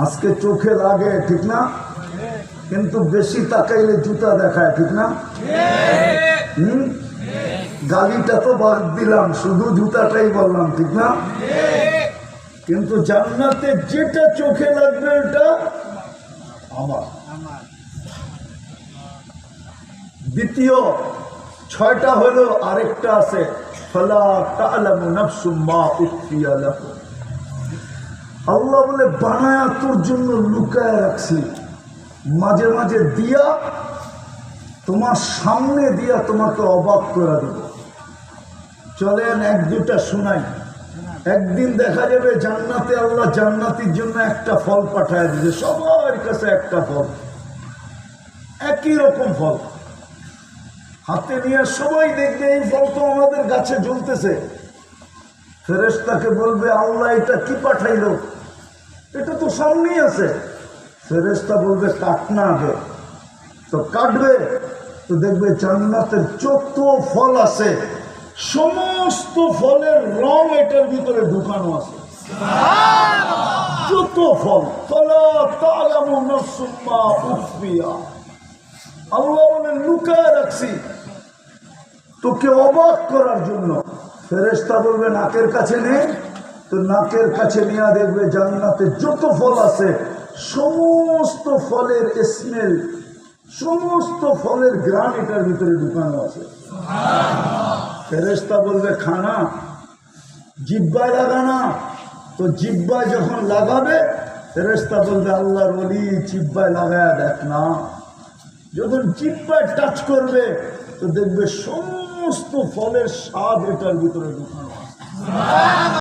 আজকে চোখে লাগে, ঠিক না? কিন্তু বেশি তাকাইলে জুতা দেখায়, ঠিক না? গালিটা তো বাদ দিলাম, শুধু জুতাটাই বললাম, ঠিক না? কিন্তু জান্নাতে যেটা চোখে লাগবে এটা আমার। দ্বিতীয় 6টা হলো, আরেকটা আছে ফালা তা'লামু নাফসুম মা উখফিয়া লাহুম। আল্লাহ বলে বানায়া তোর জন্য লুকায় রাখছি, মাঝে মাঝে দিয়া তোমার সামনে দিয়া তোমাকে অবাক করে দেব। চলেন 1-2টা শোনাই। একদিন দেখা যাবে জান্নাতে আল্লাহ জান্নাতির জন্য একটা ফল পাঠায় দিয়েছে, সবার কাছে একটা ফল, একই রকম ফল হাতে নিয়ে সবাই দেখবে এই ফল তো আমাদের গাছে ঝুলতেছে। ফেরেশতাকে বলবে আল্লাহ এটা কি পাঠাইলো, এটা তো সামনেই আছে। ফেরেশতা বলবে কাট না আগে। তো কাটবে তো দেখবে জান্নাতের যত ফল আছে সমস্ত ফলের রং এটার ভিতরে ঢুকানো আছে, যত ফল। ফালা তা'লামু নাফসুম মা উখফিয়া, আল্লাহ বলে লুকায় রাখছি তোকে অবাক করার জন্য। ফেরেশতা বলবে নাকের কাছে নে, তো নাকের কাছে নিয়ে দেখবে জান্নাতে যত ফল আছে সমস্ত ফলের স্মেল, সমস্ত ফলের ঘ্রাণ এটার ভিতরে ঢুকানো আছে। ফেরেশতা বলবে খানা, জিহ্বায় লাগানা। তো জিহ্বায় যখন লাগাবে ফেরেশতা বলবে আল্লাহর ওলি জিহ্বায় লাগায়া দেখ না। যখন জিহ্বায় টাচ করবে তো দেখবে সমস্ত ফলের স্বাদ এটার ভিতরে ঢুকানো আছে।